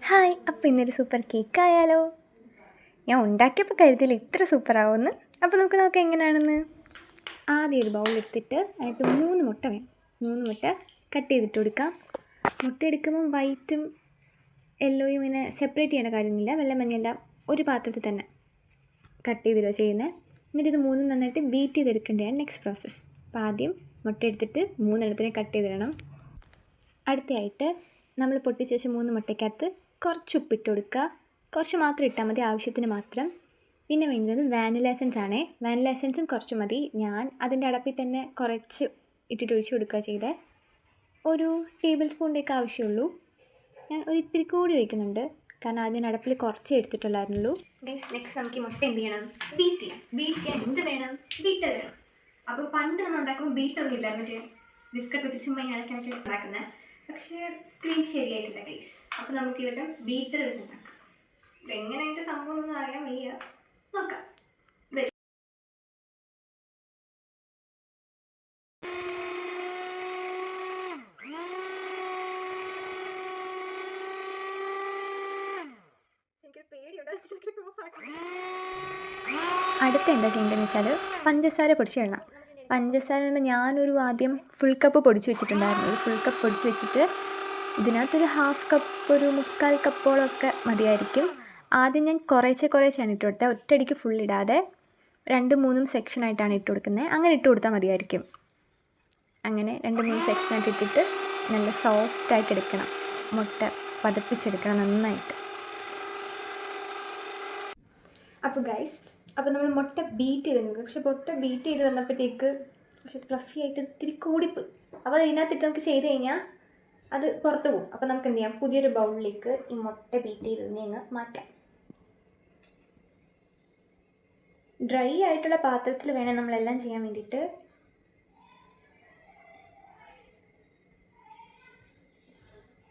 Hi, അപ്പോൾ ഇന്നൊരു super cake ആയാലോ? ഞാൻ ഉണ്ടാക്കിയപ്പോൾ കരുതിയില്ല ഇത്ര സൂപ്പറാവുമെന്ന്. അപ്പോൾ നമുക്ക് നോക്കാം എങ്ങനെയാണെന്ന്. ആദ്യം ഒരു ബൗളെടുത്തിട്ട് അതിനകത്ത് 3 മുട്ട വേണം. 3 മുട്ട കട്ട് ചെയ്തിട്ട് കൊടുക്കാം. മുട്ട എടുക്കുമ്പോൾ വൈറ്റും യെല്ലോയും ഇങ്ങനെ സെപ്പറേറ്റ് ചെയ്യേണ്ട കാര്യമൊന്നുമില്ല. വെള്ള മഞ്ഞെല്ലാം ഒരു പാത്രത്തിൽ തന്നെ കട്ട് ചെയ്തിടുക ചെയ്യുന്നത്. എന്നിട്ട് ഇത് 3 നന്നായിട്ട് ബീറ്റ് ചെയ്തെടുക്കേണ്ടതാണ് നെക്സ്റ്റ് പ്രോസസ്സ്. അപ്പോൾ ആദ്യം മുട്ട എടുത്തിട്ട് 3 എണ്ണത്തിനെ കട്ട് ചെയ്തിടണം. അടുത്തയായിട്ട് നമ്മൾ പൊട്ടിച്ച് വെച്ച 3 മുട്ടയ്ക്കകത്ത് കുറച്ച് ഉപ്പിട്ട് കൊടുക്കുക. കുറച്ച് മാത്രം ഇട്ടാൽ മതി, ആവശ്യത്തിന് മാത്രം. പിന്നെ വേണ്ടത് വാനില എസൻസ് ആണ്. വാനില എസൻസും കുറച്ച് മതി. ഞാൻ അതിൻ്റെ അടപ്പിൽ തന്നെ കുറച്ച് ഇട്ടിട്ട് ഒഴിച്ച് കൊടുക്കുക ചെയ്തത്. ഒരു ടേബിൾ സ്പൂണിൻ്റെയൊക്കെ ആവശ്യമുള്ളൂ. ഞാൻ ഒരു ഇത്തിരി കൂടി ഒഴിക്കുന്നുണ്ട്, കാരണം അതിൻ്റെ അടപ്പിൽ കുറച്ച് എടുത്തിട്ടുണ്ടായിരുന്നുള്ളൂ. നെക്സ്റ്റ് നമുക്ക് ഈ മുട്ട എന്ത് ചെയ്യണം? ബീറ്റ് ചെയ്യാം. ബീറ്റ് ചെയ്യാൻ എന്ത് വേണം? ബീറ്റർ വേണം. അപ്പോൾ പണ്ട് നമ്മൾ ഉണ്ടാക്കുമ്പോൾ ബീറ്ററൊന്നും ഇല്ല, മറ്റേ ബിസ്ക്കറ്റ് വെച്ച് ചുമ്മാ ഇളക്കാൻ വെച്ച് ഉണ്ടാക്കുന്നത്. പക്ഷേ ക്രീം ശരിയായിട്ടില്ല ഗൈസ്. അപ്പോൾ നമുക്ക് ഇവിടെ ബീറ്റർ വെച്ച് ഉണ്ടാക്കാം. ഇതെങ്ങനെ അതിൻ്റെ സംഭവം ഒന്നും അറിയാൻ വയ്യ, നോക്കാം. അടുത്ത എന്താ ചെയ്യേണ്ടതെന്ന് വെച്ചാൽ പഞ്ചസാര പൊടിച്ചിടണം. പഞ്ചസാര ഞാനൊരു ആദ്യം ഫുൾ കപ്പ് പൊടിച്ച് വെച്ചിട്ടുണ്ടായിരുന്നു. ഒരു ഫുൾ കപ്പ് പൊടിച്ച് വെച്ചിട്ട് ഇതിനകത്തൊരു ഹാഫ് കപ്പ്, ഒരു 3/4 കപ്പോളമൊക്കെ മതിയായിരിക്കും. ആദ്യം ഞാൻ കുറേശ്ശെയാണ് ഇട്ട് കൊടുത്തത്. ഒറ്റയടിക്ക് ഫുൾ ഇടാതെ 2-3 സെക്ഷനായിട്ടാണ് ഇട്ട് കൊടുക്കുന്നത്. അങ്ങനെ ഇട്ട് കൊടുത്താൽ മതിയായിരിക്കും. അങ്ങനെ 2-3 സെക്ഷനായിട്ട് ഇട്ടിട്ട് നല്ല സോഫ്റ്റായിട്ട് എടുക്കണം. മുട്ട പതപ്പിച്ചെടുക്കണം നന്നായിട്ട്. അപ്പോൾ ഗൈസ്, അപ്പോൾ നമ്മൾ മുട്ട ബീറ്റ് ചെയ്തിട്ടുണ്ട്. പക്ഷേ മുട്ട ബീറ്റ് ചെയ്ത് വന്നപ്പോഴത്തേക്ക് പക്ഷേ ഫ്ലഫി ആയിട്ട് ഇത്തിരി കൂടിപ്പോയി. അപ്പോൾ ഇതിനകത്തിട്ട് നമുക്ക് ചെയ്ത് കഴിഞ്ഞാൽ അത് പുറത്ത് പോകും. അപ്പോൾ നമുക്ക് എന്ത് ചെയ്യാം? പുതിയൊരു ബൗളിലേക്ക് ഈ മുട്ട ബീറ്റ് ചെയ്തതിനെ അങ്ങ് മാറ്റാം. ഡ്രൈ ആയിട്ടുള്ള പാത്രത്തിൽ വേണം നമ്മളെല്ലാം ചെയ്യാൻ വേണ്ടിയിട്ട്.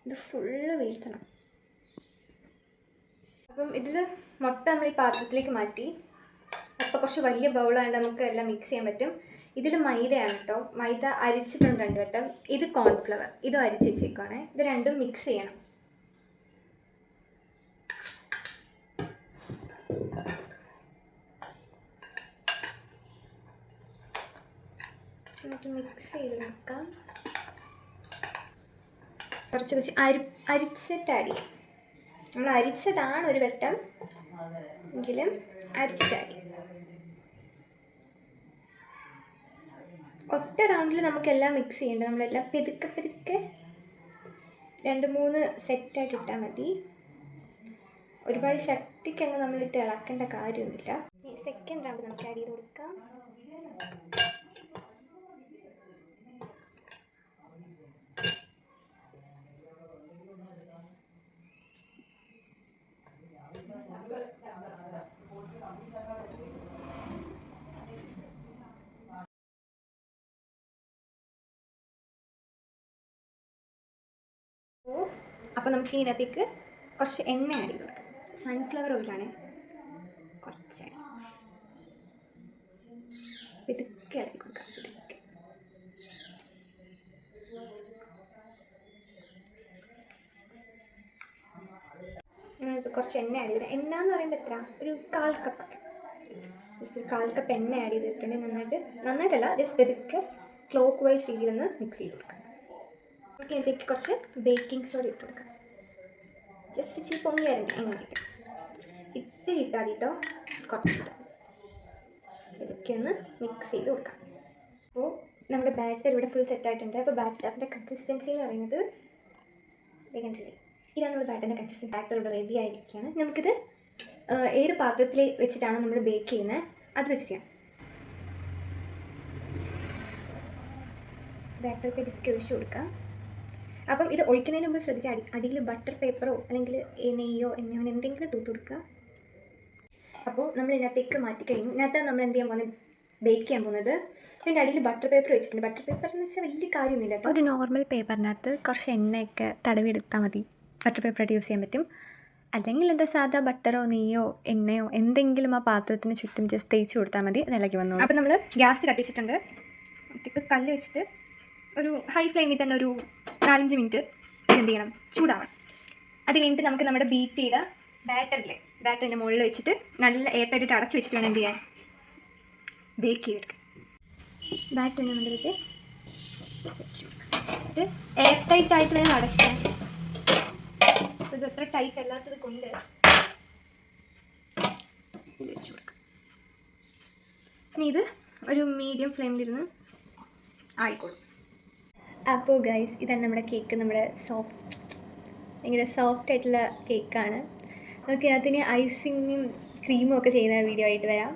ഇത് ഫുള്ള് വീഴ്ത്തണം. അപ്പം ഇതിൽ മുട്ട നമ്മൾ ഈ പാത്രത്തിലേക്ക് മാറ്റി. അപ്പോൾ കുറച്ച് വലിയ ബൗളായതുകൊണ്ട് നമുക്ക് എല്ലാം മിക്സ് ചെയ്യാൻ പറ്റും. ഇതിൽ മൈദയാണ് കേട്ടോ. മൈദ അരിച്ചിട്ടുണ്ട് 2 വട്ടം. ഇത് കോൺഫ്ലവർ, ഇതും അരിച്ച് വെച്ചേക്കുവാണേ. ഇത് രണ്ടും മിക്സ് ചെയ്യണം. എന്നിട്ട് മിക്സ് ചെയ്ത് നോക്കാം. കുറച്ച് അരിച്ചിട്ട് ആഡ് ചെയ്യാം. നമ്മൾ അരിച്ചതാണ് ഒരു വട്ടം, എങ്കിലും അരിച്ചിട്ട് ആഡ് ചെയ്യാം. ഒറ്റ റൗണ്ടിൽ നമുക്കെല്ലാം മിക്സ് ചെയ്യേണ്ട. നമ്മളെല്ലാം പെതുക്കെ 2-3 സെറ്റായിട്ട് ഇട്ടാൽ മതി. ഒരുപാട് ശക്തിക്കങ്ങ് നമ്മളിട്ട് ഇളക്കേണ്ട കാര്യമൊന്നുമില്ല. ഈ സെക്കൻഡ് റൗണ്ട് നമുക്ക് ആഡ് ചെയ്ത് കൊടുക്കാം. അപ്പോൾ നമുക്ക് ഇതിനകത്തേക്ക് കുറച്ച് എണ്ണ ആഡ് ചെയ്ത് കൊടുക്കാം. സൺഫ്ലവർ ഓയിലാണ്. കുറച്ച് ഇതൊക്കെ ഇളക്കി കൊടുക്കാം. ഇതൊക്കെ കുറച്ച് എണ്ണ ആഡ് ചെയ്തിട്ട്, എണ്ണ എന്ന് പറയുമ്പോൾ എത്ര, ഒരു 1/4 കപ്പൊക്കെ, ജസ്റ്റ് 1/4 കപ്പ് എണ്ണ ആഡ് ചെയ്തിട്ടുണ്ടെങ്കിൽ നന്നായിട്ടല്ല, ജസ്റ്റ് ഇതൊക്കെ ക്ലോക്ക് വൈസ് രീതിയിലൊന്ന് മിക്സ് ചെയ്ത് കൊടുക്കാം. നമുക്ക് ഇതിലേക്ക് കുറച്ച് ബേക്കിംഗ് സോഡ ഇട്ട് കൊടുക്കാം. ജസ്റ്റ് ഇച്ചിരി പൊങ്ങി വരണ്ടേ എങ്ങനെയൊക്കെ ഇത്തിരി ഇട്ടാൽ മതി കേട്ടോ. കുറച്ചിട്ട് ഇതൊക്കെ ഒന്ന് മിക്സ് ചെയ്ത് കൊടുക്കാം. അപ്പോൾ നമ്മുടെ ബാറ്റർ ഇവിടെ ഫുൾ സെറ്റായിട്ടുണ്ട്. അപ്പോൾ ബാറ്ററിൻ്റെ കൺസിസ്റ്റൻസി എന്ന് പറയുന്നത് കണ്ടില്ലേ, ഇതാണ് നമ്മുടെ ബാറ്ററിൻ്റെ കൺസിസ്റ്റൻസി. ബാറ്റർ ഇവിടെ റെഡി ആയിരിക്കുകയാണ്. നമുക്കിത് ഏത് പാത്രത്തിൽ വെച്ചിട്ടാണോ നമ്മൾ ബേക്ക് ചെയ്യുന്നത് അത് വെച്ച് ചെയ്യാം. ബാറ്റർക്ക് ഇതൊക്കെ ഒഴിച്ച് കൊടുക്കാം. അപ്പം ഇത് ഒഴിക്കുന്നതിന് മുമ്പ് ശ്രദ്ധിക്കുക, അടിയിൽ ബട്ടർ പേപ്പറോ അല്ലെങ്കിൽ നെയ്യോ എണ്ണയോ എന്തെങ്കിലും തൂത്ത് കൊടുക്കുക. അപ്പോൾ നമ്മൾ ഇതിനകത്തേക്ക് മാറ്റി കഴിഞ്ഞു. ഇതിനകത്ത് നമ്മൾ എന്ത് ചെയ്യാൻ പോകുന്നത്? ബേക്ക് ചെയ്യാൻ പോകുന്നത്. അതിൻ്റെ അടിയിൽ ബട്ടർ പേപ്പർ വെച്ചിട്ടുണ്ട്. ബട്ടർ പേപ്പർ എന്ന് വെച്ചാൽ വലിയ കാര്യമൊന്നുമില്ല കേട്ടോ. ഒരു നോർമൽ പേപ്പറിനകത്ത് കുറച്ച് എണ്ണയൊക്കെ തടവി എടുത്താൽ മതി. ബട്ടർ പേപ്പറായിട്ട് യൂസ് ചെയ്യാൻ പറ്റും. അല്ലെങ്കിൽ എന്താ സാധാ ബട്ടറോ നെയ്യോ എണ്ണയോ എന്തെങ്കിലും ആ പാത്രത്തിന് ചുറ്റും ജസ്റ്റ് തേച്ച് കൊടുത്താൽ മതി. നിലയ്ക്ക് വന്നു. അപ്പോൾ നമ്മൾ ഗ്യാസ് കത്തിച്ചിട്ടുണ്ട്. കല്ല് വെച്ചിട്ട് ഒരു ഹൈ ഫ്ലെയിമിൽ തന്നെ ഒരു 4-5 മിനിറ്റ് എന്ത് ചെയ്യണം? ചൂടാവണം. അത് കഴിഞ്ഞിട്ട് നമുക്ക് നമ്മുടെ ബീറ്റ് ചെയ്ത ബാറ്ററിൻ്റെ മുകളിൽ വെച്ചിട്ട് നല്ല എയർ ടൈറ്റ് അടച്ച് വെച്ചിട്ട് വേണം എന്ത് ചെയ്യാൻ, ബേക്ക് ചെയ്തെടുക്കാം. ബാറ്ററിൻ്റെ മുകളിലേക്ക് വെച്ചിട്ട് എയർ ടൈറ്റ് ആയിട്ട് വേണം അടയ്ക്കാൻ. ഇത് അത്ര ടൈറ്റ് അല്ലാത്തത് കൊണ്ട് വെച്ച് കൊടുക്കാം. ഇനി ഇത് ഒരു മീഡിയം ഫ്ലെയിമിലിരുന്ന് ആയിക്കോളും. അപ്പോൾ ഗൈസ്, ഇതാണ് നമ്മുടെ കേക്ക്. നമ്മുടെ ഭയങ്കര സോഫ്റ്റ് ആയിട്ടുള്ള കേക്കാണ്. നമുക്ക് ഇതിനകത്തിന് ഐസിങ്ങും ക്രീമും ഒക്കെ ചെയ്യുന്ന വീഡിയോ ആയിട്ട് വരാം.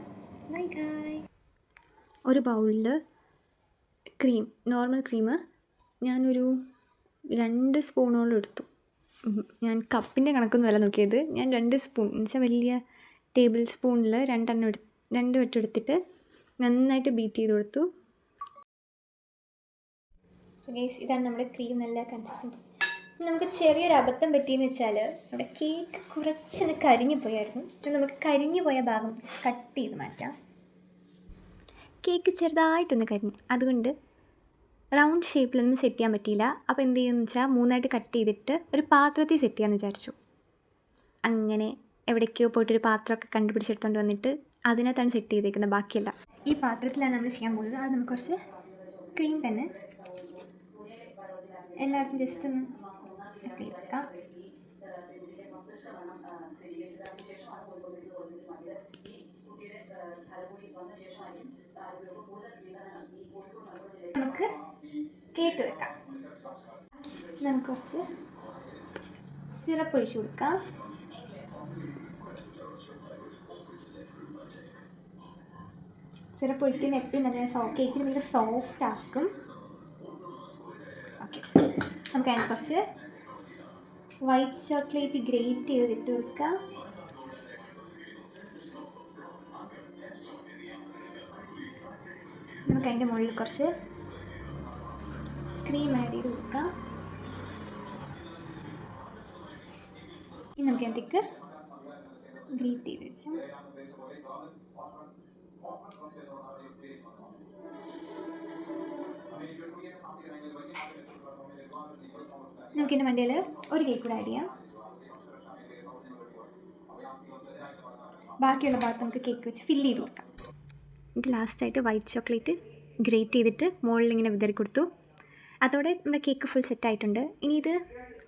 ബൈ ഗായ്. ഒരു ബൗളിൽ ക്രീം, നോർമൽ ക്രീം ഞാനൊരു 2 സ്പൂണോളം എടുത്തു. ഞാൻ കപ്പിൻ്റെ കണക്കൊന്നും അല്ല നോക്കിയത്. ഞാൻ 2 സ്പൂൺ എന്ന് വെച്ചാൽ വലിയ ടേബിൾ സ്പൂണിൽ 2 വട്ടം എടുത്തിട്ട് നന്നായിട്ട് ബീറ്റ് ചെയ്ത് കൊടുത്തു. ഗൈസ്, ഇതാണ് നമ്മുടെ ക്രീം. നല്ല കൺസിസ്റ്റൻസി. നമുക്ക് ചെറിയൊരു അബദ്ധം പറ്റിയെന്ന് വെച്ചാൽ നമ്മുടെ കേക്ക് കുറച്ചത് കരിഞ്ഞു പോയായിരുന്നു. നമുക്ക് കരിഞ്ഞു പോയ ഭാഗം കട്ട് ചെയ്ത് മാറ്റാം. കേക്ക് ചെറുതായിട്ടൊന്ന് കരിഞ്ഞു, അതുകൊണ്ട് റൗണ്ട് ഷേപ്പിലൊന്നും സെറ്റ് ചെയ്യാൻ പറ്റിയില്ല. അപ്പോൾ എന്ത് ചെയ്യുമെന്ന് വെച്ചാൽ 3ആയിട്ട് കട്ട് ചെയ്തിട്ട് ഒരു പാത്രത്തിൽ സെറ്റ് ചെയ്യാമെന്ന് വിചാരിച്ചു. അങ്ങനെ എവിടേക്കോ പോയിട്ടൊരു പാത്രമൊക്കെ കണ്ടുപിടിച്ചെടുത്തുകൊണ്ട് വന്നിട്ട് അതിനകത്താണ് സെറ്റ് ചെയ്തേക്കുന്നത്. ബാക്കിയല്ല ഈ പാത്രത്തിലാണ് നമ്മൾ ചെയ്യാൻ പോകുന്നത്. അത് നമുക്ക് കുറച്ച് ക്രീം തന്നെ എല്ലായിടത്തും ജസ്റ്റ് ഒന്ന് അപ്ലൈ ചെയ്തെടുക്കാം. നമുക്ക് കേക്ക് വെക്കാം. നമുക്ക് കുറച്ച് സിറപ്പ് ഒഴിച്ചു കൊടുക്കാം. സിറപ്പ് ഒഴിക്കുന്ന എപ്പോഴും നല്ല കേക്കിന് ഭയങ്കര സോഫ്റ്റ് ആക്കും. ഓക്കെ, നമുക്ക് അതിന് കുറച്ച് വൈറ്റ് ചോക്ലേറ്റ് ഗ്രേറ്റ് ചെയ്ത് ഇട്ട് കൊടുക്കാം. നമുക്ക് അതിൻ്റെ മുകളിൽ കുറച്ച് ക്രീം ആഡ് ചെയ്ത് കൊടുക്കാം. ഇനി നമുക്ക് അതിലേക്ക് ഗ്രേറ്റ് ചെയ്ത് വെച്ചു നമുക്കിതിൻ്റെ മണ്ടയിൽ ഒരു കേക്ക് കൂടെ ആഡ് ചെയ്യാം. ബാക്കിയുള്ള ഭാഗത്ത് നമുക്ക് കേക്ക് വെച്ച് ഫില്ല് ചെയ്ത് കൊടുക്കാം. എന്നിട്ട് ലാസ്റ്റായിട്ട് വൈറ്റ് ചോക്ലേറ്റ് ഗ്രേറ്റ് ചെയ്തിട്ട് മുകളിലിങ്ങനെ വിതറി കൊടുത്തു. അതോടെ നമ്മുടെ കേക്ക് ഫുൾ സെറ്റായിട്ടുണ്ട്. ഇനി ഇത്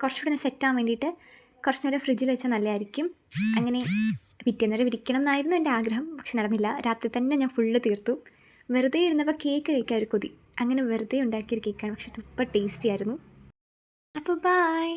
കുറച്ചുകൂടെ സെറ്റാകാൻ വേണ്ടിയിട്ട് കുറച്ച് നേരം ഫ്രിഡ്ജിൽ വെച്ചാൽ നല്ലതായിരിക്കും. അങ്ങനെ പിറ്റേന്നേരം വിരിക്കണം എന്നായിരുന്നു എൻ്റെ ആഗ്രഹം. പക്ഷെ നടന്നില്ല. രാത്രി തന്നെ ഞാൻ ഫുള്ള് തീർത്തു. വെറുതെ ഇരുന്നപ്പോൾ കേക്ക് കഴിക്കാൻ ഒരു കൊതി. അങ്ങനെ വെറുതെ ഉണ്ടാക്കിയൊരു കേക്കാണ്. പക്ഷെ സൂപ്പർ ടേസ്റ്റി ആയിരുന്നു. അപ്പോൾ ബൈ.